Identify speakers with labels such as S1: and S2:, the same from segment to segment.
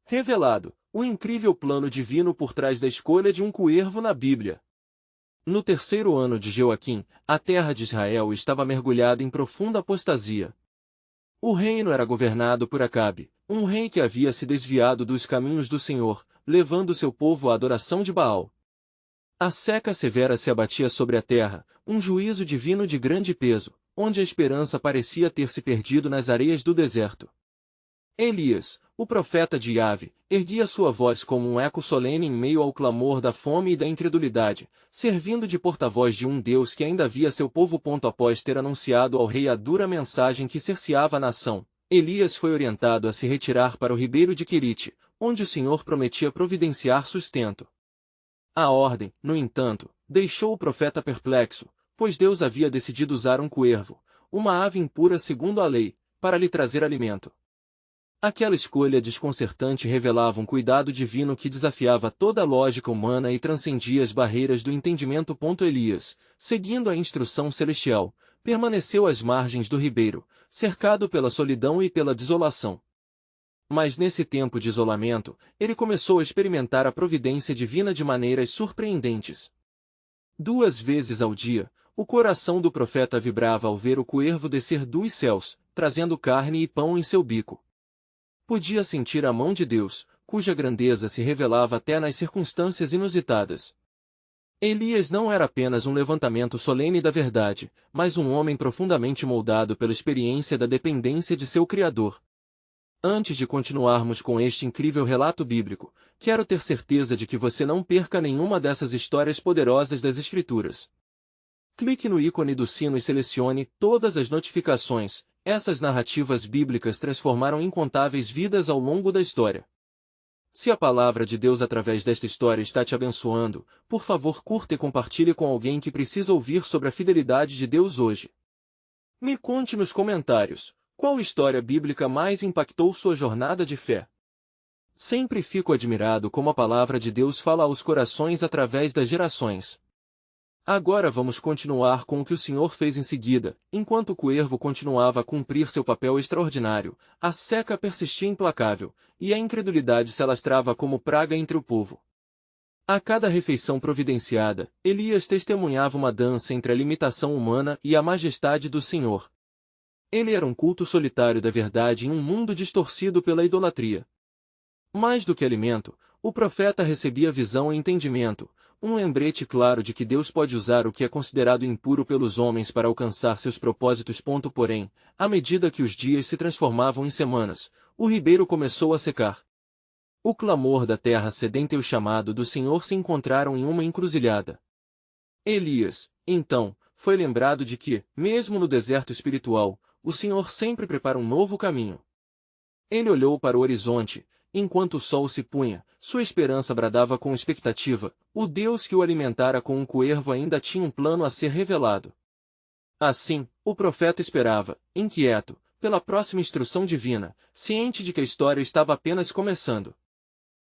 S1: Revelado, o incrível plano divino por trás da escolha de um coervo na Bíblia. No terceiro ano de Joaquim, a terra de Israel estava mergulhada em profunda apostasia. O reino era governado por Acabe, um rei que havia se desviado dos caminhos do Senhor, levando seu povo à adoração de Baal. A seca severa se abatia sobre a terra, um juízo divino de grande peso, onde a esperança parecia ter se perdido nas areias do deserto. Elias, o profeta de Yahvé, erguia sua voz como um eco solene em meio ao clamor da fome e da incredulidade, servindo de porta-voz de um Deus que ainda via seu povo. Após ter anunciado ao rei a dura mensagem que cerceava a nação, Elias foi orientado a se retirar para o ribeiro de Querite, onde o Senhor prometia providenciar sustento. A ordem, no entanto, deixou o profeta perplexo, pois Deus havia decidido usar um coervo, uma ave impura segundo a lei, para lhe trazer alimento. Aquela escolha desconcertante revelava um cuidado divino que desafiava toda a lógica humana e transcendia as barreiras do entendimento. Elias, seguindo a instrução celestial, permaneceu às margens do ribeiro, cercado pela solidão e pela desolação. Mas nesse tempo de isolamento, ele começou a experimentar a providência divina de maneiras surpreendentes. 2 vezes ao dia, o coração do profeta vibrava ao ver o coervo descer dos céus, trazendo carne e pão em seu bico. Podia sentir a mão de Deus, cuja grandeza se revelava até nas circunstâncias inusitadas. Elias não era apenas um levantamento solene da verdade, mas um homem profundamente moldado pela experiência da dependência de seu Criador. Antes de continuarmos com este incrível relato bíblico, quero ter certeza de que você não perca nenhuma dessas histórias poderosas das Escrituras. Clique no ícone do sino e selecione todas as notificações. Essas narrativas bíblicas transformaram incontáveis vidas ao longo da história. Se a palavra de Deus através desta história está te abençoando, por favor curta e compartilhe com alguém que precisa ouvir sobre a fidelidade de Deus hoje. Me conte nos comentários, qual história bíblica mais impactou sua jornada de fé? Sempre fico admirado como a palavra de Deus fala aos corações através das gerações. Agora vamos continuar com o que o Senhor fez em seguida. Enquanto o coervo continuava a cumprir seu papel extraordinário, a seca persistia implacável, e a incredulidade se alastrava como praga entre o povo. A cada refeição providenciada, Elias testemunhava uma dança entre a limitação humana e a majestade do Senhor. Ele era um culto solitário da verdade em um mundo distorcido pela idolatria. Mais do que alimento, o profeta recebia visão e entendimento, um lembrete claro de que Deus pode usar o que é considerado impuro pelos homens para alcançar seus propósitos. Porém, à medida que os dias se transformavam em semanas, o ribeiro começou a secar. O clamor da terra sedenta e o chamado do Senhor se encontraram em uma encruzilhada. Elias, então, foi lembrado de que, mesmo no deserto espiritual, o Senhor sempre prepara um novo caminho. Ele olhou para o horizonte. Enquanto o sol se punha, sua esperança bradava com expectativa. O Deus que o alimentara com um coervo ainda tinha um plano a ser revelado. Assim, o profeta esperava, inquieto, pela próxima instrução divina, ciente de que a história estava apenas começando.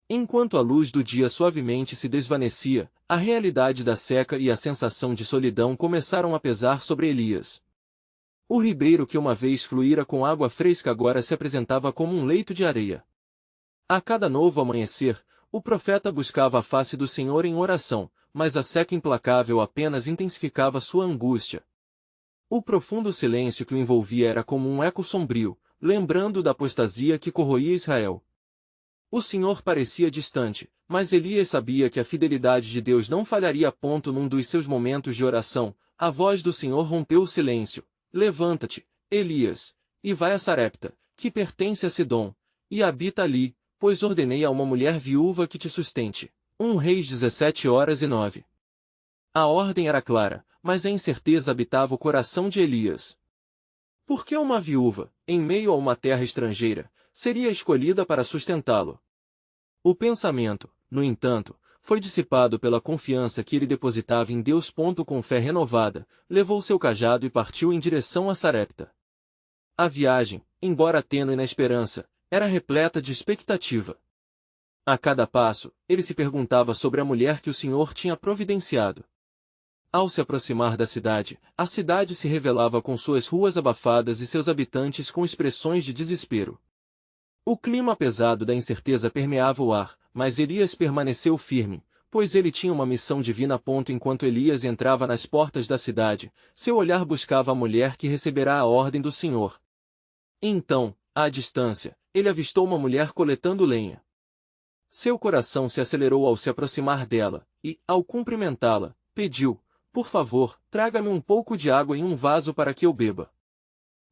S1: Enquanto a luz do dia suavemente se desvanecia, a realidade da seca e a sensação de solidão começaram a pesar sobre Elias. O ribeiro que uma vez fluíra com água fresca agora se apresentava como um leito de areia. A cada novo amanhecer, o profeta buscava a face do Senhor em oração, mas a seca implacável apenas intensificava sua angústia. O profundo silêncio que o envolvia era como um eco sombrio, lembrando da apostasia que corroía Israel. O Senhor parecia distante, mas Elias sabia que a fidelidade de Deus não falharia. Num dos seus momentos de oração, a voz do Senhor rompeu o silêncio. Levanta-te, Elias, e vai a Sarepta, que pertence a Sidom, e habita ali, pois ordenei a uma mulher viúva que te sustente. 1 Reis 17:9. A ordem era clara, mas a incerteza habitava o coração de Elias. Por que uma viúva, em meio a uma terra estrangeira, seria escolhida para sustentá-lo? O pensamento, no entanto, foi dissipado pela confiança que ele depositava em Deus. Com fé renovada, levou seu cajado e partiu em direção a Sarepta. A viagem, embora tênue na esperança, era repleta de expectativa. A cada passo, ele se perguntava sobre a mulher que o Senhor tinha providenciado. Ao se aproximar da cidade, a cidade se revelava com suas ruas abafadas e seus habitantes com expressões de desespero. O clima pesado da incerteza permeava o ar, mas Elias permaneceu firme, pois ele tinha uma missão divina. Enquanto Elias entrava nas portas da cidade, seu olhar buscava a mulher que receberá a ordem do Senhor. Então, à distância, ele avistou uma mulher coletando lenha. Seu coração se acelerou ao se aproximar dela, e, ao cumprimentá-la, pediu: "Por favor, traga-me um pouco de água em um vaso para que eu beba."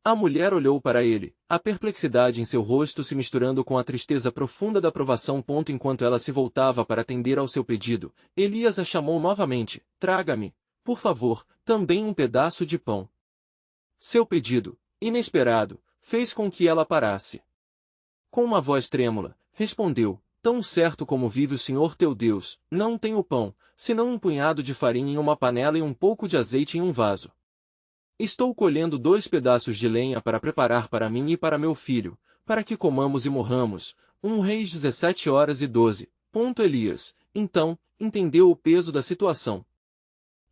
S1: A mulher olhou para ele, a perplexidade em seu rosto se misturando com a tristeza profunda da provação. Enquanto ela se voltava para atender ao seu pedido, Elias a chamou novamente: "Traga-me, por favor, também um pedaço de pão." Seu pedido, inesperado, fez com que ela parasse. Com uma voz trêmula, respondeu: "Tão certo como vive o Senhor teu Deus, não tenho pão, senão um punhado de farinha em uma panela e um pouco de azeite em um vaso. Estou colhendo 2 pedaços de lenha para preparar para mim e para meu filho, para que comamos e morramos." 1 Reis 17:12. Elias, então, entendeu o peso da situação.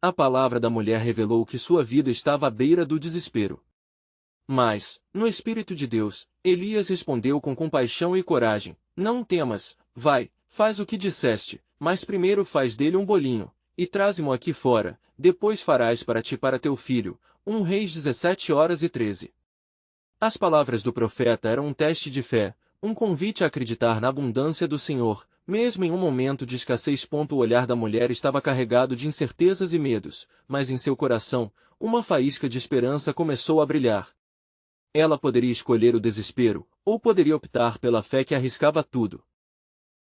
S1: A palavra da mulher revelou que sua vida estava à beira do desespero. Mas, no Espírito de Deus, Elias respondeu com compaixão e coragem: "Não temas, vai, faz o que disseste, mas primeiro faz dele um bolinho, e traze-mo aqui fora, depois farás para ti e para teu filho." 1 Reis 17:13. As palavras do profeta eram um teste de fé, um convite a acreditar na abundância do Senhor, mesmo em um momento de escassez. O olhar da mulher estava carregado de incertezas e medos, mas em seu coração, uma faísca de esperança começou a brilhar. Ela poderia escolher o desespero, ou poderia optar pela fé que arriscava tudo.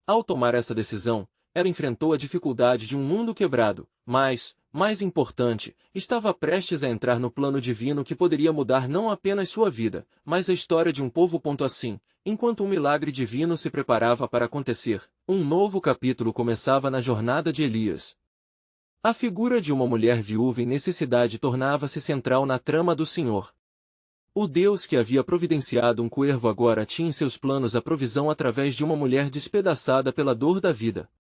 S1: Ao tomar essa decisão, ela enfrentou a dificuldade de um mundo quebrado, mas, mais importante, estava prestes a entrar no plano divino que poderia mudar não apenas sua vida, mas a história de um povo. Assim, enquanto um milagre divino se preparava para acontecer, um novo capítulo começava na jornada de Elias. A figura de uma mulher viúva em necessidade tornava-se central na trama do Senhor. O Deus que havia providenciado um coervo agora tinha em seus planos a provisão através de uma mulher despedaçada pela dor da vida.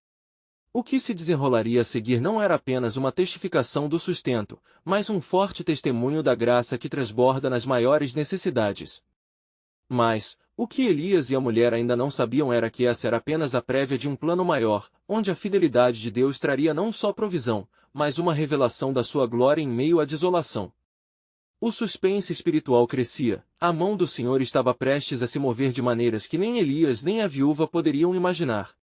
S1: O que se desenrolaria a seguir não era apenas uma testificação do sustento, mas um forte testemunho da graça que transborda nas maiores necessidades. Mas, o que Elias e a mulher ainda não sabiam era que essa era apenas a prévia de um plano maior, onde a fidelidade de Deus traria não só provisão, mas uma revelação da sua glória em meio à desolação. O suspense espiritual crescia, a mão do Senhor estava prestes a se mover de maneiras que nem Elias nem a viúva poderiam imaginar.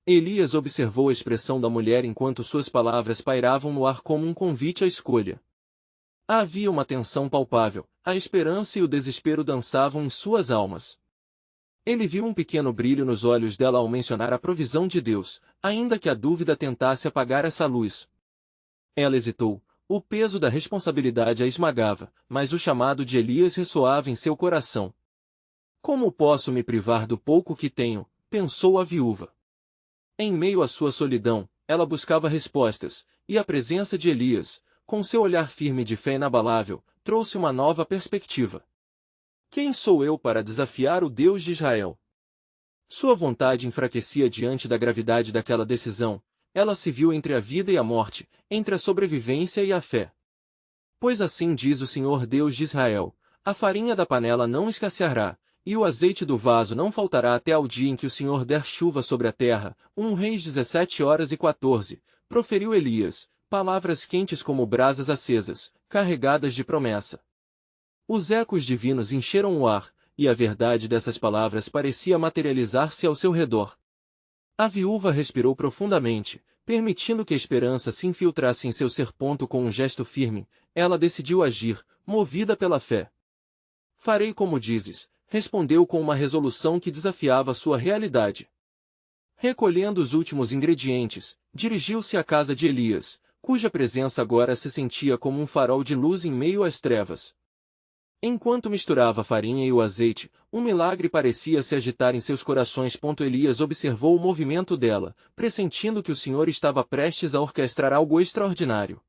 S1: Elias observou a expressão da mulher enquanto suas palavras pairavam no ar como um convite à escolha. Havia uma tensão palpável, a esperança e o desespero dançavam em suas almas. Ele viu um pequeno brilho nos olhos dela ao mencionar a provisão de Deus, ainda que a dúvida tentasse apagar essa luz. Ela hesitou, o peso da responsabilidade a esmagava, mas o chamado de Elias ressoava em seu coração. "Como posso me privar do pouco que tenho?", pensou a viúva. Em meio à sua solidão, ela buscava respostas, e a presença de Elias, com seu olhar firme de fé inabalável, trouxe uma nova perspectiva. "Quem sou eu para desafiar o Deus de Israel?" Sua vontade enfraquecia diante da gravidade daquela decisão. Ela se viu entre a vida e a morte, entre a sobrevivência e a fé. "Pois assim diz o Senhor Deus de Israel: a farinha da panela não escasseará, e o azeite do vaso não faltará até ao dia em que o Senhor der chuva sobre a terra." 1 Reis 17:14. Proferiu Elias, palavras quentes como brasas acesas, carregadas de promessa. Os ecos divinos encheram o ar, e a verdade dessas palavras parecia materializar-se ao seu redor. A viúva respirou profundamente, permitindo que a esperança se infiltrasse em seu ser. Com um gesto firme, ela decidiu agir, movida pela fé. "Farei como dizes", respondeu com uma resolução que desafiava sua realidade. Recolhendo os últimos ingredientes, dirigiu-se à casa de Elias, cuja presença agora se sentia como um farol de luz em meio às trevas. Enquanto misturava a farinha e o azeite, um milagre parecia se agitar em seus corações. Elias observou o movimento dela, pressentindo que o Senhor estava prestes a orquestrar algo extraordinário.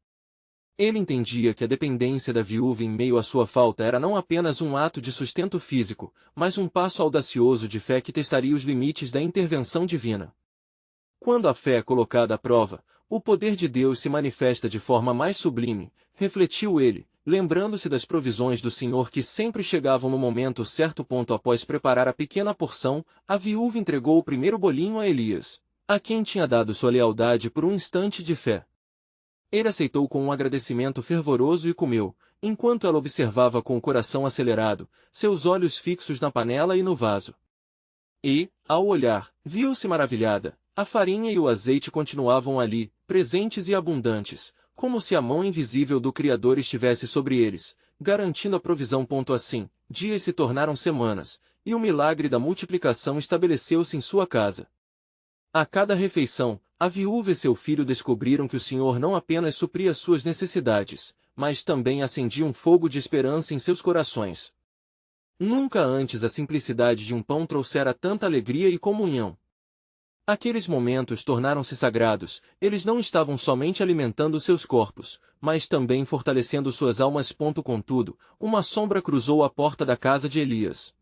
S1: Ele entendia que a dependência da viúva em meio à sua falta era não apenas um ato de sustento físico, mas um passo audacioso de fé que testaria os limites da intervenção divina. Quando a fé é colocada à prova, o poder de Deus se manifesta de forma mais sublime, refletiu ele, lembrando-se das provisões do Senhor que sempre chegavam no momento certo. Após preparar a pequena porção, a viúva entregou o primeiro bolinho a Elias, a quem tinha dado sua lealdade por um instante de fé. Ele aceitou com um agradecimento fervoroso e comeu, enquanto ela observava com o coração acelerado, seus olhos fixos na panela e no vaso. E, ao olhar, viu-se maravilhada. A farinha e o azeite continuavam ali, presentes e abundantes, como se a mão invisível do Criador estivesse sobre eles, garantindo a provisão. Assim, dias se tornaram semanas, e o milagre da multiplicação estabeleceu-se em sua casa. A cada refeição, a viúva e seu filho descobriram que o Senhor não apenas supria suas necessidades, mas também acendia um fogo de esperança em seus corações. Nunca antes a simplicidade de um pão trouxera tanta alegria e comunhão. Aqueles momentos tornaram-se sagrados, eles não estavam somente alimentando seus corpos, mas também fortalecendo suas almas. Contudo, uma sombra cruzou a porta da casa de Elias.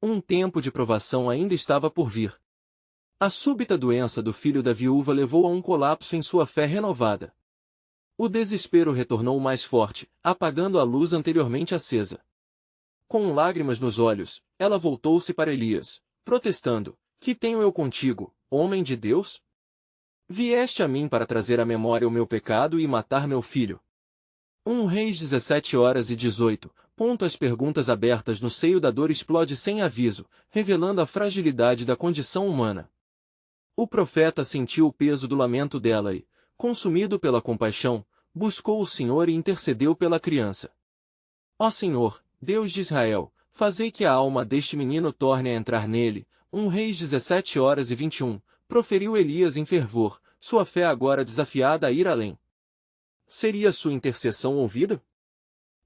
S1: Um tempo de provação ainda estava por vir. A súbita doença do filho da viúva levou a um colapso em sua fé renovada. O desespero retornou mais forte, apagando a luz anteriormente acesa. Com lágrimas nos olhos, ela voltou-se para Elias, protestando: "Que tenho eu contigo, homem de Deus? Vieste a mim para trazer à memória o meu pecado e matar meu filho." 1 Reis 17:18. As perguntas abertas no seio da dor explode sem aviso, revelando a fragilidade da condição humana. O profeta sentiu o peso do lamento dela e, consumido pela compaixão, buscou o Senhor e intercedeu pela criança. Ó Senhor, Deus de Israel, fazei que a alma deste menino torne a entrar nele. 1 Reis 17:21. Proferiu Elias em fervor, sua fé agora desafiada a ir além. Seria sua intercessão ouvida?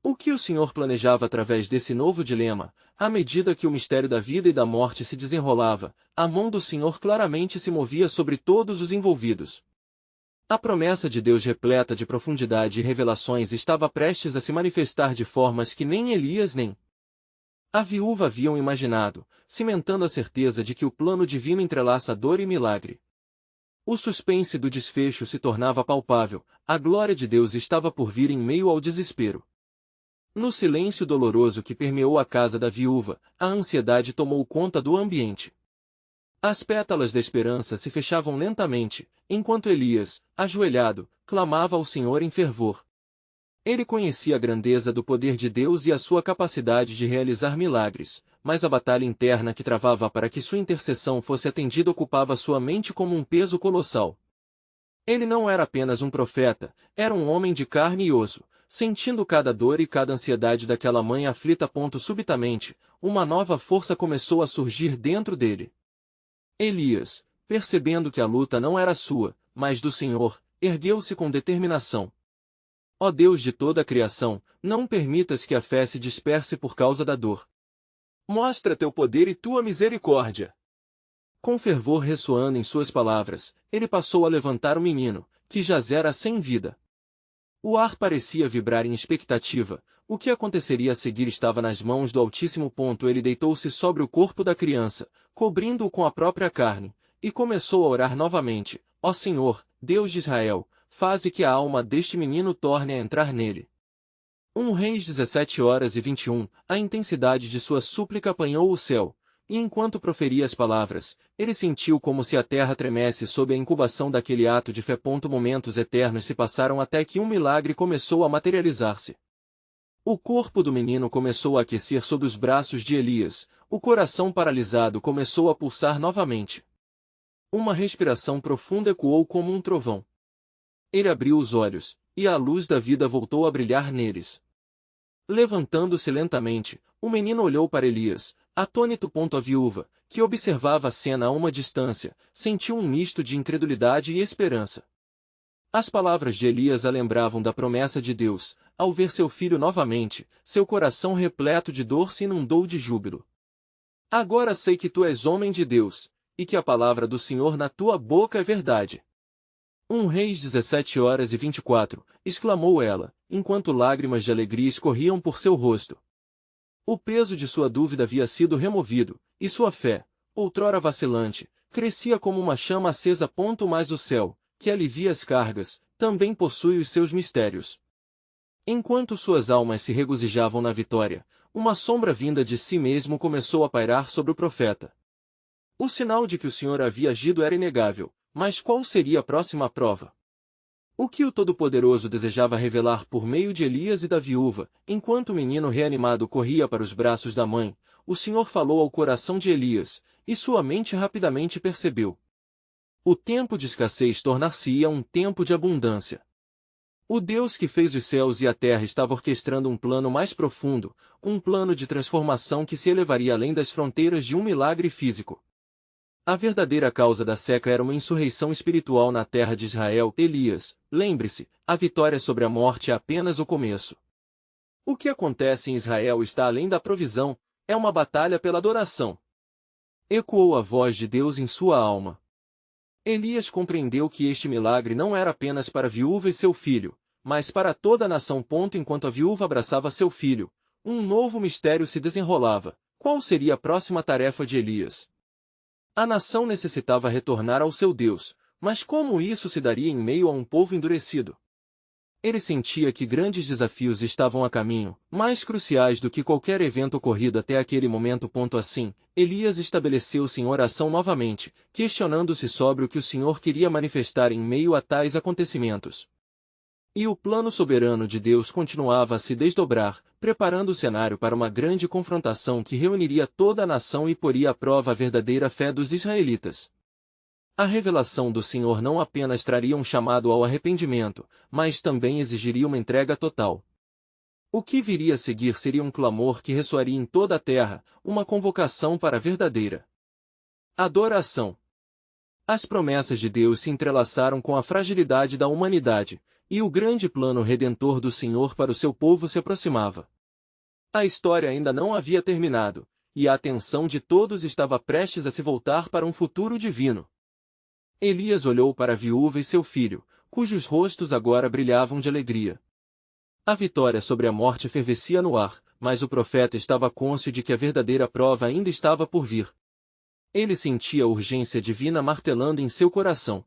S1: O que o Senhor planejava através desse novo dilema? À medida que o mistério da vida e da morte se desenrolava, a mão do Senhor claramente se movia sobre todos os envolvidos. A promessa de Deus repleta de profundidade e revelações estava prestes a se manifestar de formas que nem Elias nem a viúva haviam imaginado, cimentando a certeza de que o plano divino entrelaça dor e milagre. O suspense do desfecho se tornava palpável, a glória de Deus estava por vir em meio ao desespero. No silêncio doloroso que permeou a casa da viúva, a ansiedade tomou conta do ambiente. As pétalas da esperança se fechavam lentamente, enquanto Elias, ajoelhado, clamava ao Senhor em fervor. Ele conhecia a grandeza do poder de Deus e a sua capacidade de realizar milagres, mas a batalha interna que travava para que sua intercessão fosse atendida ocupava sua mente como um peso colossal. Ele não era apenas um profeta, era um homem de carne e osso, sentindo cada dor e cada ansiedade daquela mãe aflita. Subitamente, uma nova força começou a surgir dentro dele. Elias, percebendo que a luta não era sua, mas do Senhor, ergueu-se com determinação. Ó Deus de toda a criação, não permitas que a fé se disperse por causa da dor. Mostra teu poder e tua misericórdia. Com fervor ressoando em suas palavras, ele passou a levantar o menino, que jazera sem vida. O ar parecia vibrar em expectativa. O que aconteceria a seguir estava nas mãos do Altíssimo. Ele deitou-se sobre o corpo da criança, cobrindo-o com a própria carne, e começou a orar novamente: Ó Senhor, Deus de Israel, faze que a alma deste menino torne a entrar nele. 1 Reis 17:21. A intensidade de sua súplica apanhou o céu, e enquanto proferia as palavras, ele sentiu como se a terra tremesse sob a incubação daquele ato de fé. Momentos eternos se passaram até que um milagre começou a materializar-se. O corpo do menino começou a aquecer sob os braços de Elias, o coração paralisado começou a pulsar novamente. Uma respiração profunda ecoou como um trovão. Ele abriu os olhos, e a luz da vida voltou a brilhar neles. Levantando-se lentamente, o menino olhou para Elias, atônito. A viúva, que observava a cena a uma distância, sentiu um misto de incredulidade e esperança. As palavras de Elias a lembravam da promessa de Deus. Ao ver seu filho novamente, seu coração repleto de dor se inundou de júbilo. Agora sei que tu és homem de Deus, e que a palavra do Senhor na tua boca é verdade. 1 Reis 17:24, exclamou ela, enquanto lágrimas de alegria escorriam por seu rosto. O peso de sua dúvida havia sido removido, e sua fé, outrora vacilante, crescia como uma chama acesa. Mas o céu, que alivia as cargas, também possui os seus mistérios. Enquanto suas almas se regozijavam na vitória, uma sombra vinda de si mesmo começou a pairar sobre o profeta. O sinal de que o Senhor havia agido era inegável, mas qual seria a próxima prova? O que o Todo-Poderoso desejava revelar por meio de Elias e da viúva, enquanto o menino reanimado corria para os braços da mãe, o Senhor falou ao coração de Elias, e sua mente rapidamente percebeu. O tempo de escassez tornar-se-ia um tempo de abundância. O Deus que fez os céus e a terra estava orquestrando um plano mais profundo, um plano de transformação que se elevaria além das fronteiras de um milagre físico. A verdadeira causa da seca era uma insurreição espiritual na terra de Israel. Elias, lembre-se, a vitória sobre a morte é apenas o começo. O que acontece em Israel está além da provisão, é uma batalha pela adoração. Ecoou a voz de Deus em sua alma. Elias compreendeu que este milagre não era apenas para a viúva e seu filho, mas para toda a nação. Enquanto a viúva abraçava seu filho, um novo mistério se desenrolava. Qual seria a próxima tarefa de Elias? A nação necessitava retornar ao seu Deus, mas como isso se daria em meio a um povo endurecido? Ele sentia que grandes desafios estavam a caminho, mais cruciais do que qualquer evento ocorrido até aquele momento. Assim, Elias estabeleceu-se em oração novamente, questionando-se sobre o que o Senhor queria manifestar em meio a tais acontecimentos. E o plano soberano de Deus continuava a se desdobrar, preparando o cenário para uma grande confrontação que reuniria toda a nação e poria à prova a verdadeira fé dos israelitas. A revelação do Senhor não apenas traria um chamado ao arrependimento, mas também exigiria uma entrega total. O que viria a seguir seria um clamor que ressoaria em toda a terra, uma convocação para a verdadeira adoração. As promessas de Deus se entrelaçaram com a fragilidade da humanidade, e o grande plano redentor do Senhor para o seu povo se aproximava. A história ainda não havia terminado, e a atenção de todos estava prestes a se voltar para um futuro divino. Elias olhou para a viúva e seu filho, cujos rostos agora brilhavam de alegria. A vitória sobre a morte fervescia no ar, mas o profeta estava cônscio de que a verdadeira prova ainda estava por vir. Ele sentia a urgência divina martelando em seu coração.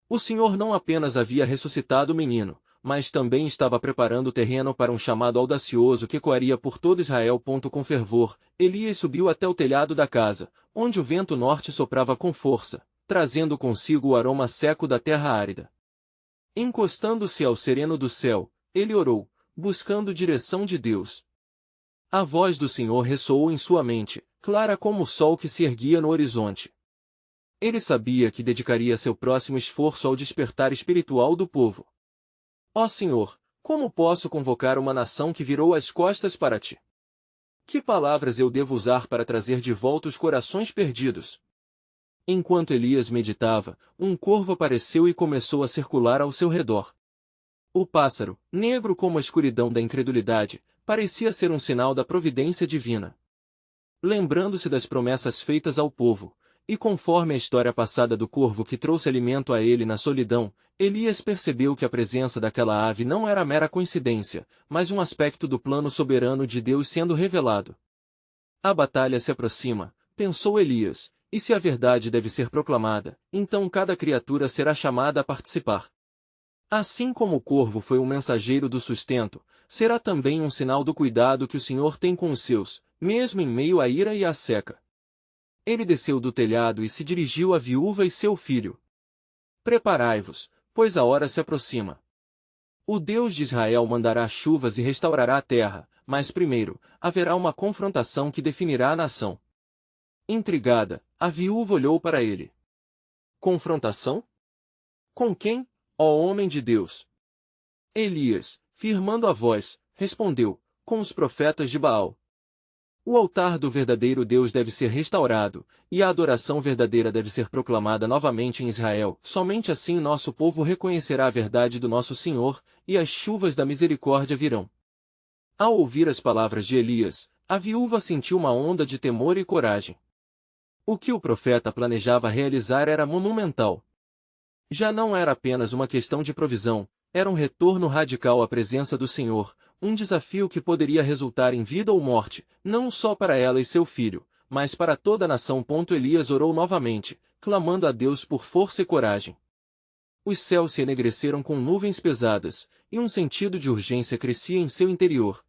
S1: O Senhor não apenas havia ressuscitado o menino, mas também estava preparando o terreno para um chamado audacioso que ecoaria por todo Israel. Com fervor, Elias subiu até o telhado da casa, onde o vento norte soprava com força, trazendo consigo o aroma seco da terra árida. Encostando-se ao sereno do céu, ele orou, buscando direção de Deus. A voz do Senhor ressoou em sua mente, clara como o sol que se erguia no horizonte. Ele sabia que dedicaria seu próximo esforço ao despertar espiritual do povo. Ó Senhor, como posso convocar uma nação que virou as costas para ti? Que palavras eu devo usar para trazer de volta os corações perdidos? Enquanto Elias meditava, um corvo apareceu e começou a circular ao seu redor. O pássaro, negro como a escuridão da incredulidade, parecia ser um sinal da providência divina. Lembrando-se das promessas feitas ao povo, e conforme a história passada do corvo que trouxe alimento a ele na solidão, Elias percebeu que a presença daquela ave não era mera coincidência, mas um aspecto do plano soberano de Deus sendo revelado. A batalha se aproxima, pensou Elias, e se a verdade deve ser proclamada, então cada criatura será chamada a participar. Assim como o corvo foi um mensageiro do sustento, será também um sinal do cuidado que o Senhor tem com os seus, mesmo em meio à ira e à seca. Ele desceu do telhado e se dirigiu à viúva e seu filho. Preparai-vos, pois a hora se aproxima. O Deus de Israel mandará chuvas e restaurará a terra, mas primeiro, haverá uma confrontação que definirá a nação. Intrigada, a viúva olhou para ele. Confrontação? Com quem, ó homem de Deus? Elias, firmando a voz, respondeu, com os profetas de Baal. O altar do verdadeiro Deus deve ser restaurado, e a adoração verdadeira deve ser proclamada novamente em Israel. Somente assim nosso povo reconhecerá a verdade do nosso Senhor, e as chuvas da misericórdia virão. Ao ouvir as palavras de Elias, a viúva sentiu uma onda de temor e coragem. O que o profeta planejava realizar era monumental. Já não era apenas uma questão de provisão, era um retorno radical à presença do Senhor, um desafio que poderia resultar em vida ou morte, não só para ela e seu filho, mas para toda a nação. Elias orou novamente, clamando a Deus por força e coragem. Os céus se enegreceram com nuvens pesadas, e um sentido de urgência crescia em seu interior.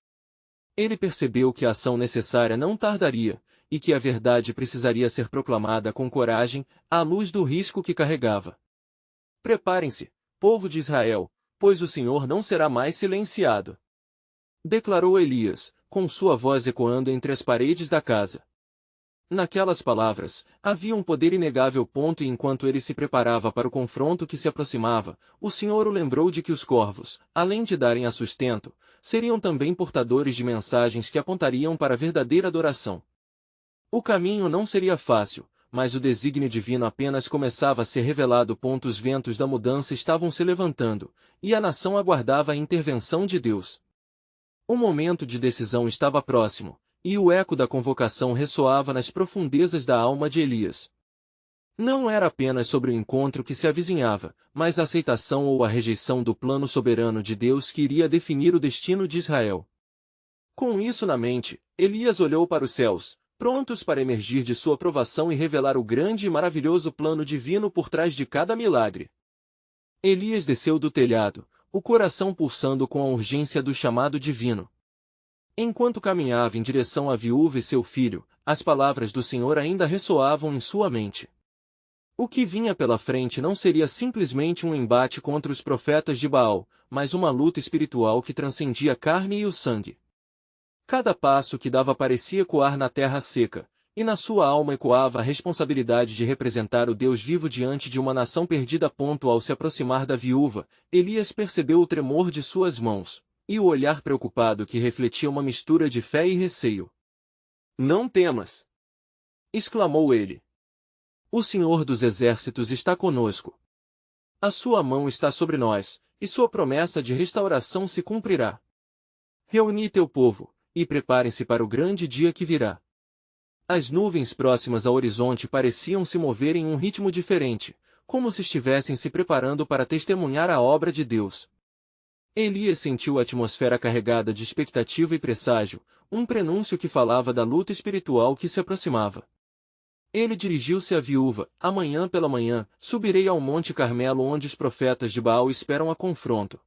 S1: Ele percebeu que a ação necessária não tardaria, e que a verdade precisaria ser proclamada com coragem, à luz do risco que carregava. Preparem-se, povo de Israel, pois o Senhor não será mais silenciado, declarou Elias, com sua voz ecoando entre as paredes da casa. Naquelas palavras, havia um poder inegável. E enquanto ele se preparava para o confronto que se aproximava, o Senhor o lembrou de que os corvos, além de darem a sustento, seriam também portadores de mensagens que apontariam para a verdadeira adoração. O caminho não seria fácil, mas o desígnio divino apenas começava a ser revelado. Os ventos da mudança estavam se levantando, e a nação aguardava a intervenção de Deus. O momento de decisão estava próximo, e o eco da convocação ressoava nas profundezas da alma de Elias. Não era apenas sobre o encontro que se avizinhava, mas a aceitação ou a rejeição do plano soberano de Deus que iria definir o destino de Israel. Com isso na mente, Elias olhou para os céus, prontos para emergir de sua provação e revelar o grande e maravilhoso plano divino por trás de cada milagre. Elias desceu do telhado, o coração pulsando com a urgência do chamado divino. Enquanto caminhava em direção à viúva e seu filho, as palavras do Senhor ainda ressoavam em sua mente. O que vinha pela frente não seria simplesmente um embate contra os profetas de Baal, mas uma luta espiritual que transcendia a carne e o sangue. Cada passo que dava parecia ecoar na terra seca, e na sua alma ecoava a responsabilidade de representar o Deus vivo diante de uma nação perdida. Ao se aproximar da viúva, Elias percebeu o tremor de suas mãos, e o olhar preocupado que refletia uma mistura de fé e receio. "Não temas!" exclamou ele. "O Senhor dos Exércitos está conosco. A sua mão está sobre nós, e sua promessa de restauração se cumprirá. Reuni teu povo, e preparem-se para o grande dia que virá." As nuvens próximas ao horizonte pareciam se mover em um ritmo diferente, como se estivessem se preparando para testemunhar a obra de Deus. Elias sentiu a atmosfera carregada de expectativa e presságio, um prenúncio que falava da luta espiritual que se aproximava. Ele dirigiu-se à viúva: "Amanhã pela manhã, subirei ao Monte Carmelo onde os profetas de Baal esperam a confronto.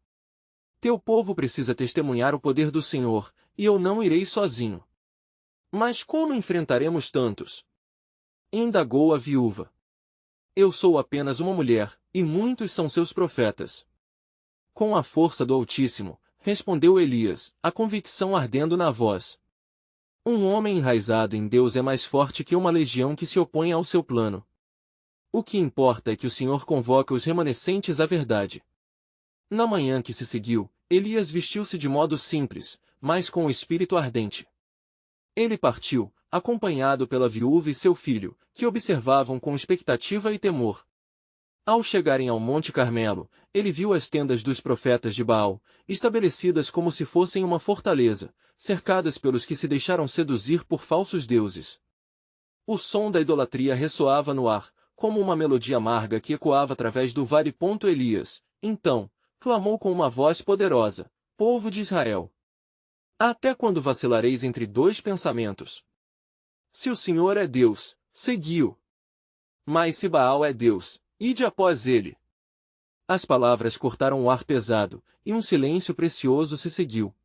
S1: Teu povo precisa testemunhar o poder do Senhor, e eu não irei sozinho." "Mas como enfrentaremos tantos?" indagou a viúva. "Eu sou apenas uma mulher, e muitos são seus profetas." "Com a força do Altíssimo," respondeu Elias, a convicção ardendo na voz. "Um homem enraizado em Deus é mais forte que uma legião que se opõe ao seu plano. O que importa é que o Senhor convoca os remanescentes à verdade." Na manhã que se seguiu, Elias vestiu-se de modo simples, mas com o espírito ardente. Ele partiu, acompanhado pela viúva e seu filho, que observavam com expectativa e temor. Ao chegarem ao Monte Carmelo, ele viu as tendas dos profetas de Baal, estabelecidas como se fossem uma fortaleza, cercadas pelos que se deixaram seduzir por falsos deuses. O som da idolatria ressoava no ar, como uma melodia amarga que ecoava através do vale. Elias, então, clamou com uma voz poderosa: "Povo de Israel! Até quando vacilareis entre dois pensamentos? Se o Senhor é Deus, segui-o. Mas se Baal é Deus, ide após ele." As palavras cortaram o ar pesado, e um silêncio precioso se seguiu.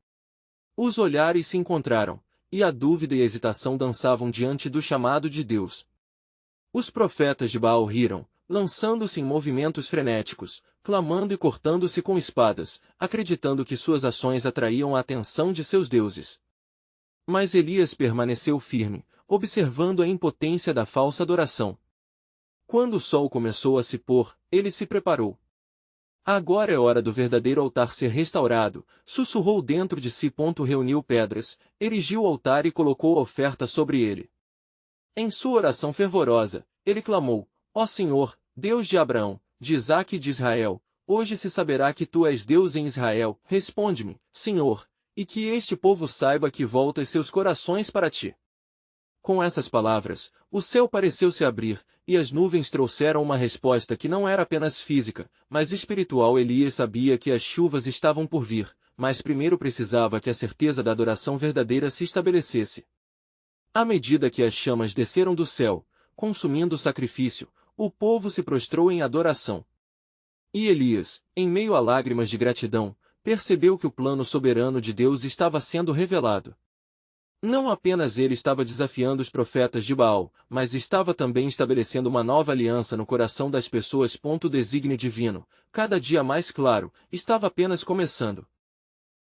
S1: Os olhares se encontraram, e a dúvida e a hesitação dançavam diante do chamado de Deus. Os profetas de Baal riram, lançando-se em movimentos frenéticos, clamando e cortando-se com espadas, acreditando que suas ações atraíam a atenção de seus deuses. Mas Elias permaneceu firme, observando a impotência da falsa adoração. Quando o sol começou a se pôr, ele se preparou. "Agora é hora do verdadeiro altar ser restaurado", sussurrou dentro de si. Reuniu pedras, erigiu o altar e colocou a oferta sobre ele. Em sua oração fervorosa, ele clamou: "Ó Senhor, Deus de Abraão, de Isaque e de Israel, hoje se saberá que tu és Deus em Israel. Responde-me, Senhor, e que este povo saiba que voltas seus corações para ti." Com essas palavras, o céu pareceu se abrir, e as nuvens trouxeram uma resposta que não era apenas física, mas espiritual. Elias sabia que as chuvas estavam por vir, mas primeiro precisava que a certeza da adoração verdadeira se estabelecesse. À medida que as chamas desceram do céu, consumindo o sacrifício, o povo se prostrou em adoração. E Elias, em meio a lágrimas de gratidão, percebeu que o plano soberano de Deus estava sendo revelado. Não apenas ele estava desafiando os profetas de Baal, mas estava também estabelecendo uma nova aliança no coração das pessoas. O desígnio divino, cada dia mais claro, estava apenas começando.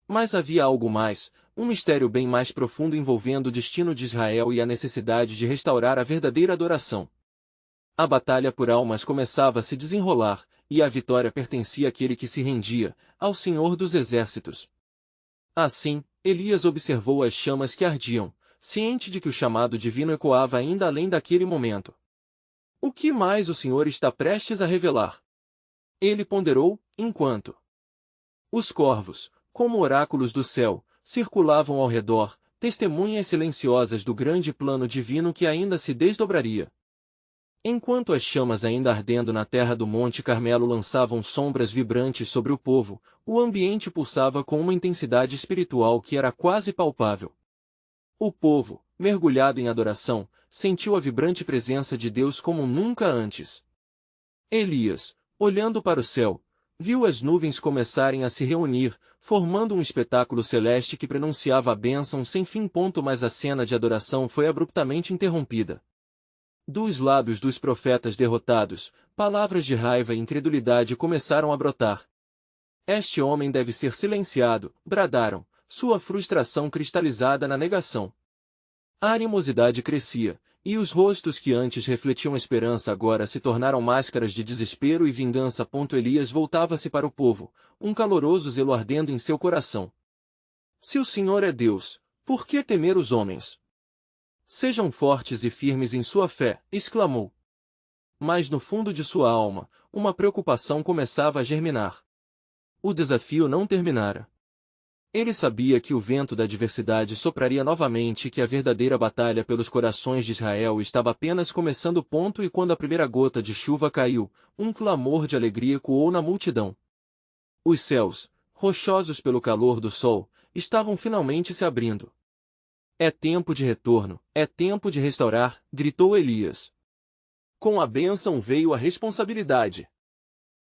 S1: Mas havia algo mais, um mistério bem mais profundo envolvendo o destino de Israel e a necessidade de restaurar a verdadeira adoração. A batalha por almas começava a se desenrolar, e a vitória pertencia àquele que se rendia, ao Senhor dos Exércitos. Assim, Elias observou as chamas que ardiam, ciente de que o chamado divino ecoava ainda além daquele momento. O que mais o Senhor está prestes a revelar? Ele ponderou, enquanto os corvos, como oráculos do céu, circulavam ao redor, testemunhas silenciosas do grande plano divino que ainda se desdobraria. Enquanto as chamas ainda ardendo na terra do Monte Carmelo lançavam sombras vibrantes sobre o povo, o ambiente pulsava com uma intensidade espiritual que era quase palpável. O povo, mergulhado em adoração, sentiu a vibrante presença de Deus como nunca antes. Elias, olhando para o céu, viu as nuvens começarem a se reunir, formando um espetáculo celeste que pronunciava a bênção sem fim. Mas a cena de adoração foi abruptamente interrompida. Dos lábios dos profetas derrotados, palavras de raiva e incredulidade começaram a brotar. Este homem deve ser silenciado, bradaram, sua frustração cristalizada na negação. A animosidade crescia, e os rostos que antes refletiam esperança agora se tornaram máscaras de desespero e vingança. Elias voltava-se para o povo, um caloroso zelo ardendo em seu coração. Se o Senhor é Deus, por que temer os homens? Sejam fortes e firmes em sua fé, exclamou. Mas no fundo de sua alma, uma preocupação começava a germinar. O desafio não terminara. Ele sabia que o vento da adversidade sopraria novamente e que a verdadeira batalha pelos corações de Israel estava apenas começando. E quando a primeira gota de chuva caiu, um clamor de alegria ecoou na multidão. Os céus, rochosos pelo calor do sol, estavam finalmente se abrindo. É tempo de retorno, é tempo de restaurar, gritou Elias. Com a bênção veio a responsabilidade.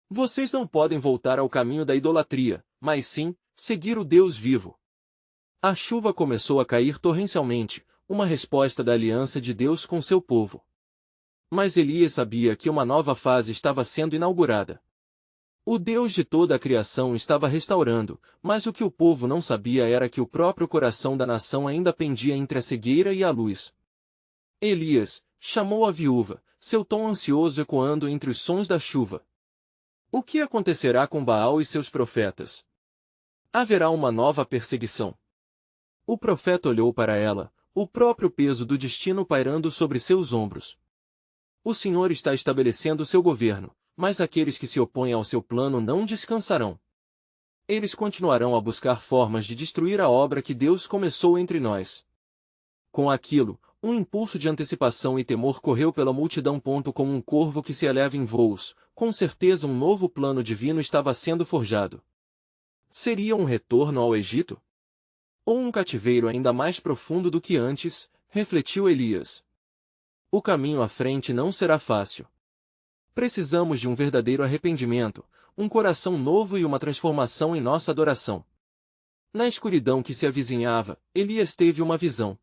S1: Vocês não podem voltar ao caminho da idolatria, mas sim, seguir o Deus vivo. A chuva começou a cair torrencialmente, uma resposta da aliança de Deus com seu povo. Mas Elias sabia que uma nova fase estava sendo inaugurada. O Deus de toda a criação estava restaurando, mas o que o povo não sabia era que o próprio coração da nação ainda pendia entre a cegueira e a luz. Elias chamou a viúva, seu tom ansioso ecoando entre os sons da chuva. O que acontecerá com Baal e seus profetas? Haverá uma nova perseguição. O profeta olhou para ela, o próprio peso do destino pairando sobre seus ombros. O Senhor está estabelecendo seu governo, mas aqueles que se opõem ao seu plano não descansarão. Eles continuarão a buscar formas de destruir a obra que Deus começou entre nós. Com aquilo, um impulso de antecipação e temor correu pela multidão. Como um corvo que se eleva em voos, com certeza um novo plano divino estava sendo forjado. Seria um retorno ao Egito? Ou um cativeiro ainda mais profundo do que antes, refletiu Elias. O caminho à frente não será fácil. Precisamos de um verdadeiro arrependimento, um coração novo e uma transformação em nossa adoração. Na escuridão que se avizinhava, Elias teve uma visão.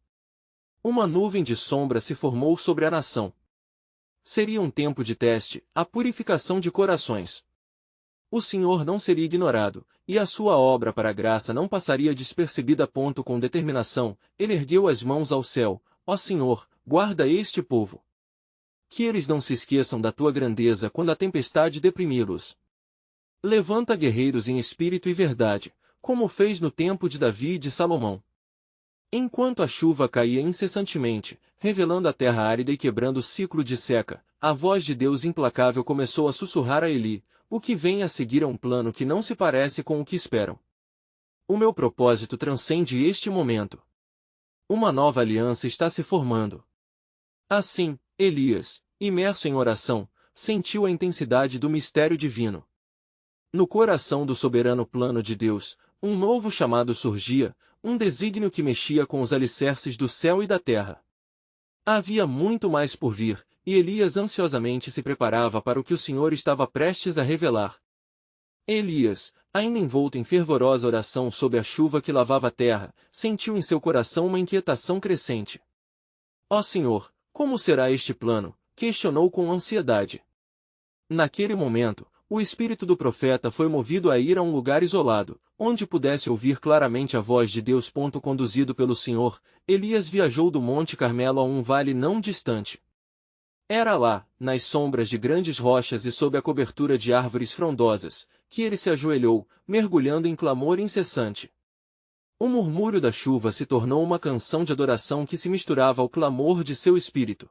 S1: Uma nuvem de sombra se formou sobre a nação. Seria um tempo de teste, a purificação de corações. O Senhor não seria ignorado, e a sua obra para a graça não passaria despercebida. Com determinação, ele ergueu as mãos ao céu. Ó Senhor, guarda este povo. Que eles não se esqueçam da tua grandeza quando a tempestade deprimi-los. Levanta guerreiros em espírito e verdade, como fez no tempo de Davi e de Salomão. Enquanto a chuva caía incessantemente, revelando a terra árida e quebrando o ciclo de seca, a voz de Deus implacável começou a sussurrar a Eli: o que vem a seguir é um plano que não se parece com o que esperam. O meu propósito transcende este momento. Uma nova aliança está se formando. Assim, Elias, imerso em oração, sentiu a intensidade do mistério divino. No coração do soberano plano de Deus, um novo chamado surgia, um desígnio que mexia com os alicerces do céu e da terra. Havia muito mais por vir, e Elias ansiosamente se preparava para o que o Senhor estava prestes a revelar. Elias, ainda envolto em fervorosa oração sob a chuva que lavava a terra, sentiu em seu coração uma inquietação crescente. Ó Senhor, como será este plano? Questionou com ansiedade. Naquele momento, o espírito do profeta foi movido a ir a um lugar isolado, onde pudesse ouvir claramente a voz de Deus. Conduzido pelo Senhor, Elias viajou do Monte Carmelo a um vale não distante. Era lá, nas sombras de grandes rochas e sob a cobertura de árvores frondosas, que ele se ajoelhou, mergulhando em clamor incessante. O murmúrio da chuva se tornou uma canção de adoração que se misturava ao clamor de seu espírito.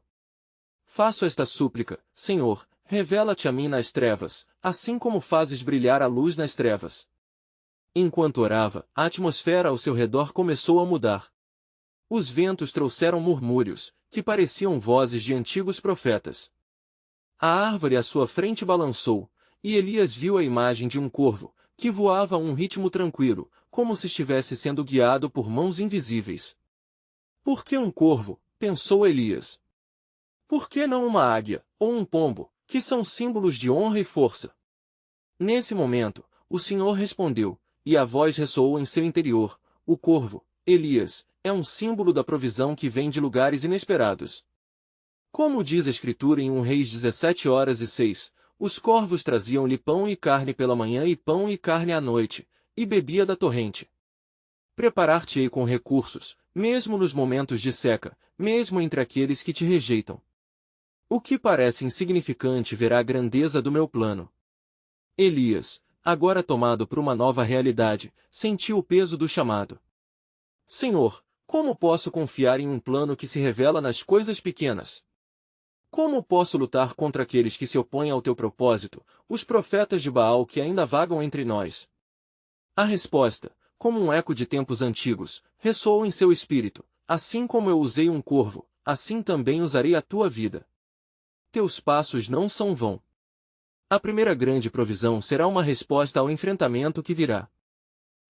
S1: Faço esta súplica, Senhor, revela-te a mim nas trevas, assim como fazes brilhar a luz nas trevas. Enquanto orava, a atmosfera ao seu redor começou a mudar. Os ventos trouxeram murmúrios, que pareciam vozes de antigos profetas. A árvore à sua frente balançou, e Elias viu a imagem de um corvo, que voava a um ritmo tranquilo, como se estivesse sendo guiado por mãos invisíveis. Por que um corvo? Pensou Elias. Por que não uma águia, ou um pombo, que são símbolos de honra e força? Nesse momento, o Senhor respondeu, e a voz ressoou em seu interior: o corvo, Elias, é um símbolo da provisão que vem de lugares inesperados. Como diz a Escritura em 1 Reis 17:06, os corvos traziam-lhe pão e carne pela manhã e pão e carne à noite, e bebia da torrente. Preparar-te-ei com recursos, mesmo nos momentos de seca, mesmo entre aqueles que te rejeitam. O que parece insignificante verá a grandeza do meu plano. Elias, agora tomado por uma nova realidade, sentiu o peso do chamado. Senhor, como posso confiar em um plano que se revela nas coisas pequenas? Como posso lutar contra aqueles que se opõem ao teu propósito, os profetas de Baal que ainda vagam entre nós? A resposta, como um eco de tempos antigos, ressoou em seu espírito: assim como eu usei um corvo, assim também usarei a tua vida. Teus passos não são vão. A primeira grande provisão será uma resposta ao enfrentamento que virá.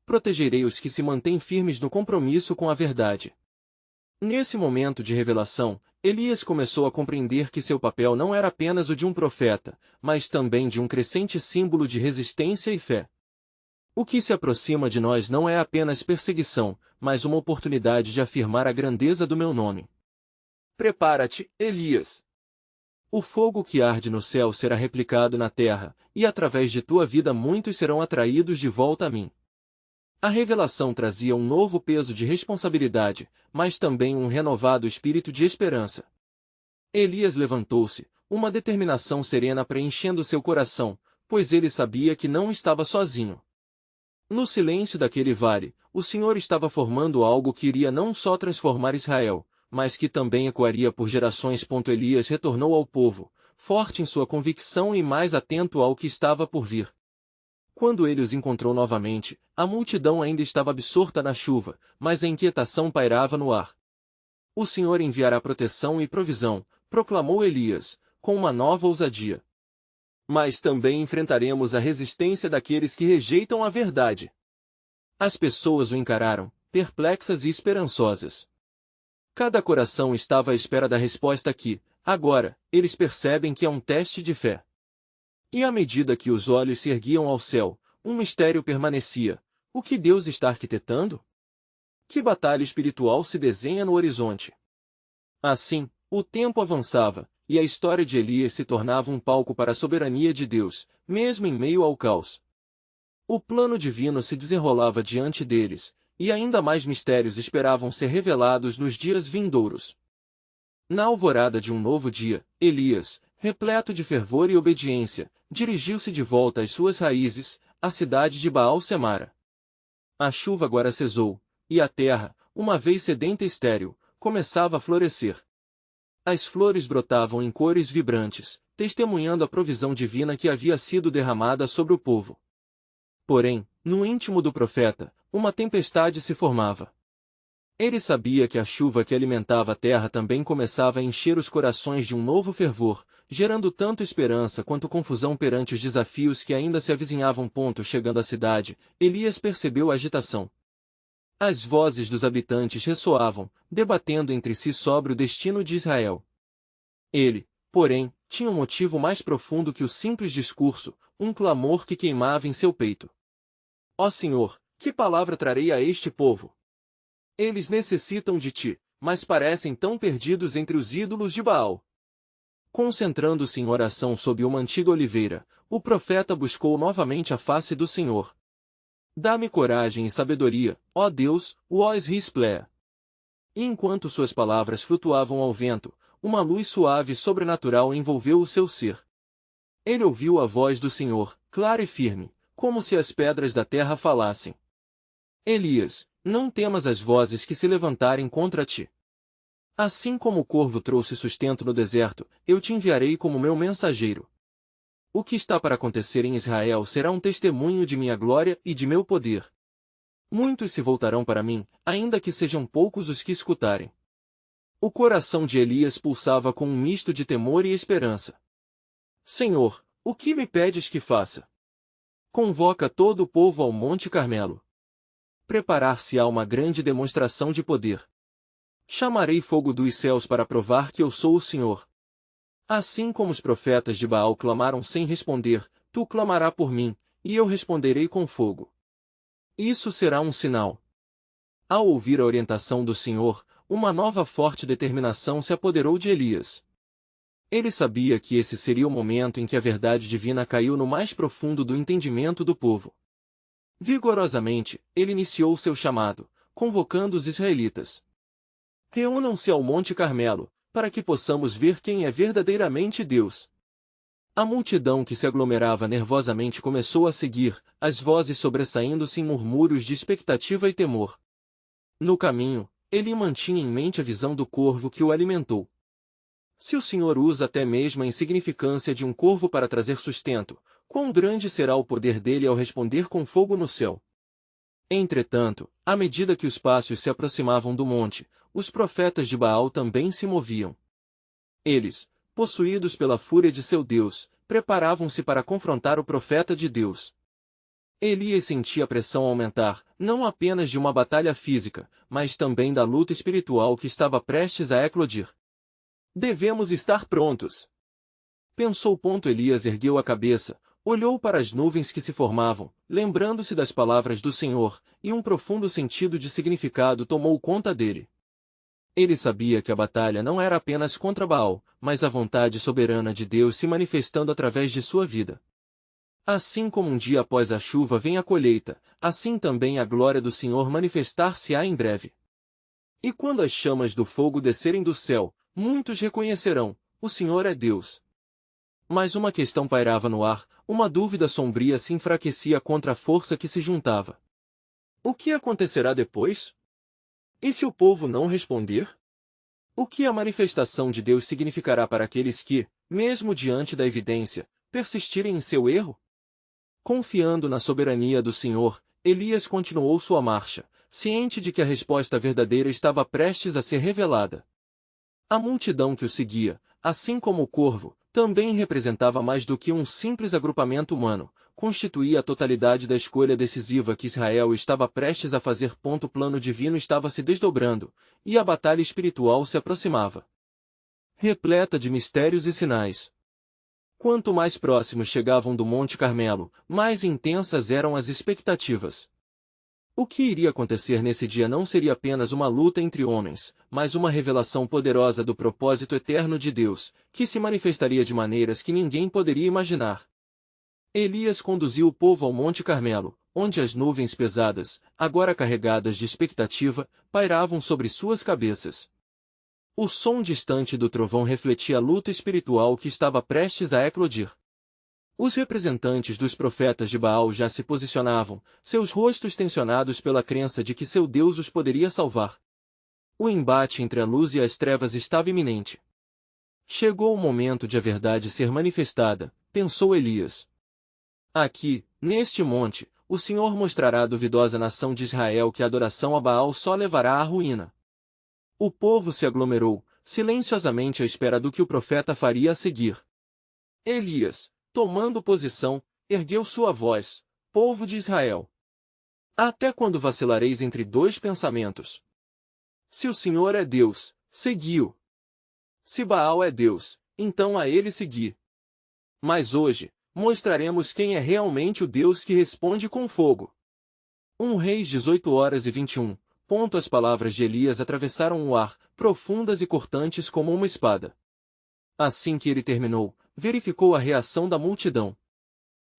S1: Protegerei os que se mantêm firmes no compromisso com a verdade. Nesse momento de revelação, Elias começou a compreender que seu papel não era apenas o de um profeta, mas também de um crescente símbolo de resistência e fé. O que se aproxima de nós não é apenas perseguição, mas uma oportunidade de afirmar a grandeza do meu nome. Prepara-te, Elias. O fogo que arde no céu será replicado na terra, e através de tua vida muitos serão atraídos de volta a mim. A revelação trazia um novo peso de responsabilidade, mas também um renovado espírito de esperança. Elias levantou-se, uma determinação serena preenchendo seu coração, pois ele sabia que não estava sozinho. No silêncio daquele vale, o Senhor estava formando algo que iria não só transformar Israel, mas que também ecoaria por gerações. Elias retornou ao povo, forte em sua convicção e mais atento ao que estava por vir. Quando ele os encontrou novamente, a multidão ainda estava absorta na chuva, mas a inquietação pairava no ar. O Senhor enviará proteção e provisão, proclamou Elias, com uma nova ousadia. Mas também enfrentaremos a resistência daqueles que rejeitam a verdade. As pessoas o encararam, perplexas e esperançosas. Cada coração estava à espera da resposta que, agora, eles percebem que é um teste de fé. E à medida que os olhos se erguiam ao céu, um mistério permanecia. O que Deus está arquitetando? Que batalha espiritual se desenha no horizonte? Assim, o tempo avançava, e a história de Elias se tornava um palco para a soberania de Deus, mesmo em meio ao caos. O plano divino se desenrolava diante deles, e ainda mais mistérios esperavam ser revelados nos dias vindouros. Na alvorada de um novo dia, Elias, repleto de fervor e obediência, dirigiu-se de volta às suas raízes, à cidade de Baal-Semara. A chuva agora cessou, e a terra, uma vez sedenta e estéril, começava a florescer. As flores brotavam em cores vibrantes, testemunhando a provisão divina que havia sido derramada sobre o povo. Porém, no íntimo do profeta, uma tempestade se formava. Ele sabia que a chuva que alimentava a terra também começava a encher os corações de um novo fervor, gerando tanto esperança quanto confusão perante os desafios que ainda se avizinhavam. Chegando à cidade, Elias percebeu a agitação. As vozes dos habitantes ressoavam, debatendo entre si sobre o destino de Israel. Ele, porém, tinha um motivo mais profundo que o simples discurso, um clamor que queimava em seu peito. Ó Senhor, que palavra trarei a este povo? Eles necessitam de ti, mas parecem tão perdidos entre os ídolos de Baal. Concentrando-se em oração sob uma antiga oliveira, o profeta buscou novamente a face do Senhor. Dá-me coragem e sabedoria, ó Deus, o Os-Risplea. E enquanto suas palavras flutuavam ao vento, uma luz suave e sobrenatural envolveu o seu ser. Ele ouviu a voz do Senhor, clara e firme, como se as pedras da terra falassem. Elias, não temas as vozes que se levantarem contra ti. Assim como o corvo trouxe sustento no deserto, eu te enviarei como meu mensageiro. O que está para acontecer em Israel será um testemunho de minha glória e de meu poder. Muitos se voltarão para mim, ainda que sejam poucos os que escutarem. O coração de Elias pulsava com um misto de temor e esperança. Senhor, o que me pedes que faça? Convoca todo o povo ao Monte Carmelo. Preparar-se-á uma grande demonstração de poder. Chamarei fogo dos céus para provar que eu sou o Senhor. Assim como os profetas de Baal clamaram sem responder, tu clamarás por mim, e eu responderei com fogo. Isso será um sinal. Ao ouvir a orientação do Senhor, uma nova forte determinação se apoderou de Elias. Ele sabia que esse seria o momento em que a verdade divina caiu no mais profundo do entendimento do povo. Vigorosamente, ele iniciou seu chamado, convocando os israelitas. Reúnam-se ao Monte Carmelo, para que possamos ver quem é verdadeiramente Deus. A multidão que se aglomerava nervosamente começou a seguir, as vozes sobressaindo-se em murmúrios de expectativa e temor. No caminho, ele mantinha em mente a visão do corvo que o alimentou. Se o Senhor usa até mesmo a insignificância de um corvo para trazer sustento, quão grande será o poder dele ao responder com fogo no céu? Entretanto, à medida que os passos se aproximavam do monte, os profetas de Baal também se moviam. Eles, possuídos pela fúria de seu Deus, preparavam-se para confrontar o profeta de Deus. Elias sentia a pressão aumentar, não apenas de uma batalha física, mas também da luta espiritual que estava prestes a eclodir. Devemos estar prontos. Pensou. Elias ergueu a cabeça, olhou para as nuvens que se formavam, lembrando-se das palavras do Senhor, e um profundo sentido de significado tomou conta dele. Ele sabia que a batalha não era apenas contra Baal, mas a vontade soberana de Deus se manifestando através de sua vida. Assim como um dia após a chuva vem a colheita, assim também a glória do Senhor manifestar-se-á em breve. E quando as chamas do fogo descerem do céu, muitos reconhecerão, o Senhor é Deus. Mas uma questão pairava no ar, uma dúvida sombria se enfraquecia contra a força que se juntava. O que acontecerá depois? E se o povo não responder? O que a manifestação de Deus significará para aqueles que, mesmo diante da evidência, persistirem em seu erro? Confiando na soberania do Senhor, Elias continuou sua marcha, ciente de que a resposta verdadeira estava prestes a ser revelada. A multidão que o seguia, assim como o corvo, também representava mais do que um simples agrupamento humano, constituía a totalidade da escolha decisiva que Israel estava prestes a fazer. O plano divino estava se desdobrando, e a batalha espiritual se aproximava. Repleta de mistérios e sinais. Quanto mais próximos chegavam do Monte Carmelo, mais intensas eram as expectativas. O que iria acontecer nesse dia não seria apenas uma luta entre homens, mas uma revelação poderosa do propósito eterno de Deus, que se manifestaria de maneiras que ninguém poderia imaginar. Elias conduziu o povo ao Monte Carmelo, onde as nuvens pesadas, agora carregadas de expectativa, pairavam sobre suas cabeças. O som distante do trovão refletia a luta espiritual que estava prestes a eclodir. Os representantes dos profetas de Baal já se posicionavam, seus rostos tensionados pela crença de que seu Deus os poderia salvar. O embate entre a luz e as trevas estava iminente. Chegou o momento de a verdade ser manifestada, pensou Elias. Aqui, neste monte, o Senhor mostrará à duvidosa nação de Israel que a adoração a Baal só levará à ruína. O povo se aglomerou, silenciosamente à espera do que o profeta faria a seguir. Elias, tomando posição, ergueu sua voz: povo de Israel! Até quando vacilareis entre dois pensamentos? Se o Senhor é Deus, segui-o. Se Baal é Deus, então a ele segui. Mas hoje, mostraremos quem é realmente o Deus que responde com fogo. 1 Reis 18h21. As palavras de Elias atravessaram o ar, profundas e cortantes como uma espada. Assim que ele terminou, verificou a reação da multidão.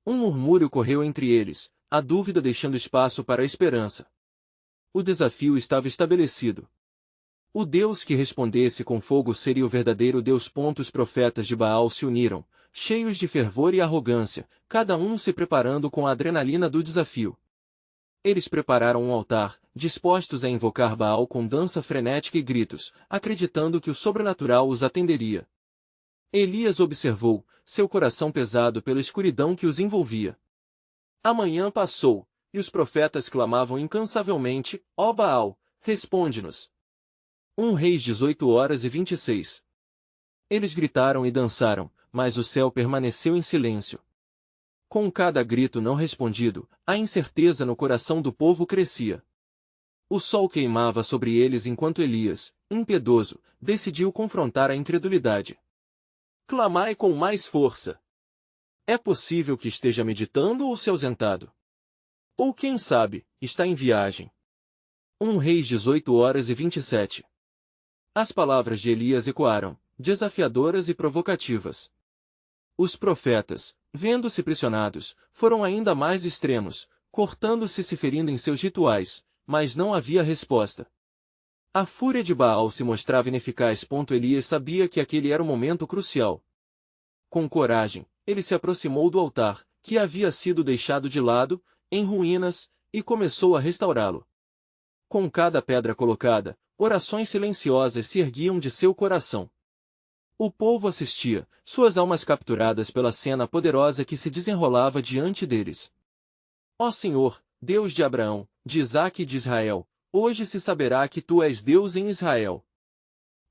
S1: Um murmúrio correu entre eles, a dúvida deixando espaço para a esperança. O desafio estava estabelecido. O Deus que respondesse com fogo seria o verdadeiro Deus. Os profetas de Baal se uniram, cheios de fervor e arrogância, cada um se preparando com a adrenalina do desafio. Eles prepararam um altar, dispostos a invocar Baal com dança frenética e gritos, acreditando que o sobrenatural os atenderia. Elias observou, seu coração pesado pela escuridão que os envolvia. A manhã passou, e os profetas clamavam incansavelmente: ó Baal, responde-nos. 1 Reis 18h26. Eles gritaram e dançaram, mas o céu permaneceu em silêncio. Com cada grito não respondido, a incerteza no coração do povo crescia. O sol queimava sobre eles enquanto Elias, impiedoso, decidiu confrontar a incredulidade. Clamai com mais força. É possível que esteja meditando ou se ausentado. Ou quem sabe, está em viagem. 1 Reis 18h27. As palavras de Elias ecoaram, desafiadoras e provocativas. Os profetas, vendo-se pressionados, foram ainda mais extremos, cortando-se e se ferindo em seus rituais, mas não havia resposta. A fúria de Baal se mostrava ineficaz. Elias sabia que aquele era o momento crucial. Com coragem, ele se aproximou do altar, que havia sido deixado de lado, em ruínas, e começou a restaurá-lo. Com cada pedra colocada, orações silenciosas se erguiam de seu coração. O povo assistia, suas almas capturadas pela cena poderosa que se desenrolava diante deles. Ó Senhor, Deus de Abraão, de Isaque e de Israel, hoje se saberá que tu és Deus em Israel.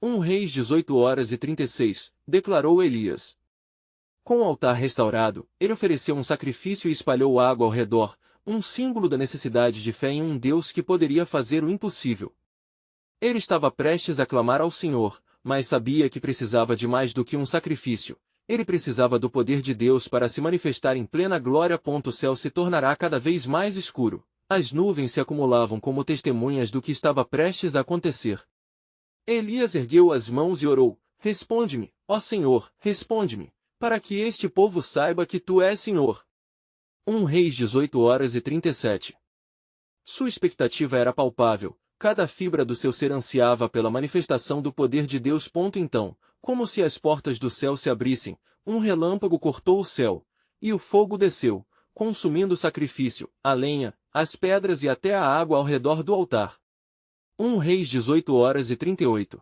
S1: 1 Reis 18h36, declarou Elias. Com o altar restaurado, ele ofereceu um sacrifício e espalhou água ao redor, um símbolo da necessidade de fé em um Deus que poderia fazer o impossível. Ele estava prestes a clamar ao Senhor, mas sabia que precisava de mais do que um sacrifício. Ele precisava do poder de Deus para se manifestar em plena glória. O céu se tornará cada vez mais escuro. As nuvens se acumulavam como testemunhas do que estava prestes a acontecer. Elias ergueu as mãos e orou: responde-me, ó Senhor, responde-me, para que este povo saiba que tu és Senhor. 1 Reis 18h37. Sua expectativa era palpável. Cada fibra do seu ser ansiava pela manifestação do poder de Deus. Então, como se as portas do céu se abrissem, um relâmpago cortou o céu, e o fogo desceu, consumindo o sacrifício, a lenha, as pedras e até a água ao redor do altar. 1 Reis 18h38.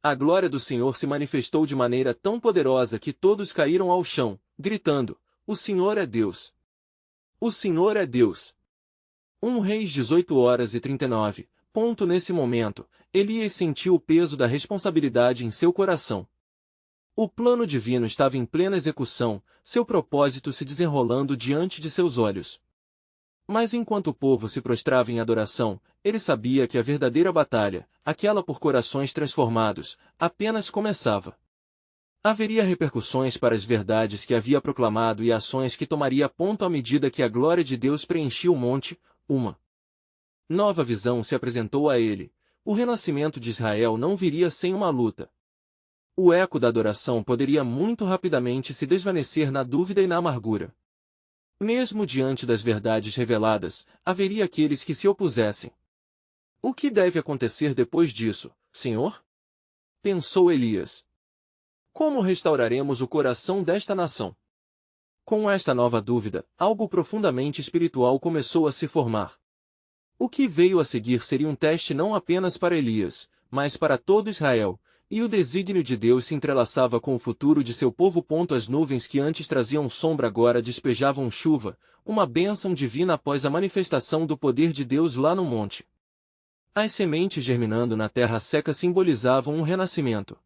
S1: A glória do Senhor se manifestou de maneira tão poderosa que todos caíram ao chão, gritando: o Senhor é Deus! O Senhor é Deus! 1 Reis 18h39. Nesse momento, Elias sentiu o peso da responsabilidade em seu coração. O plano divino estava em plena execução, seu propósito se desenrolando diante de seus olhos. Mas enquanto o povo se prostrava em adoração, ele sabia que a verdadeira batalha, aquela por corações transformados, apenas começava. Haveria repercussões para as verdades que havia proclamado e ações que tomaria à medida que a glória de Deus preenchia o monte. Uma nova visão se apresentou a ele. O renascimento de Israel não viria sem uma luta. O eco da adoração poderia muito rapidamente se desvanecer na dúvida e na amargura. Mesmo diante das verdades reveladas, haveria aqueles que se opusessem. O que deve acontecer depois disso, Senhor? Pensou Elias. Como restauraremos o coração desta nação? Com esta nova dúvida, algo profundamente espiritual começou a se formar. O que veio a seguir seria um teste não apenas para Elias, mas para todo Israel, e o desígnio de Deus se entrelaçava com o futuro de seu povo. As nuvens que antes traziam sombra agora despejavam chuva, uma bênção divina após a manifestação do poder de Deus lá no monte. As sementes germinando na terra seca simbolizavam um renascimento.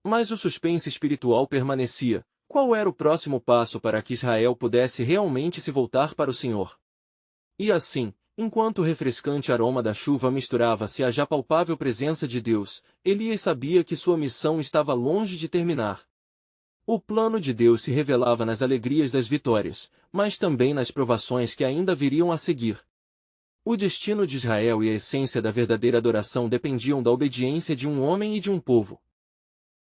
S1: Mas o suspense espiritual permanecia. Qual era o próximo passo para que Israel pudesse realmente se voltar para o Senhor? E assim, enquanto o refrescante aroma da chuva misturava-se à já palpável presença de Deus, Elias sabia que sua missão estava longe de terminar. O plano de Deus se revelava nas alegrias das vitórias, mas também nas provações que ainda viriam a seguir. O destino de Israel e a essência da verdadeira adoração dependiam da obediência de um homem e de um povo.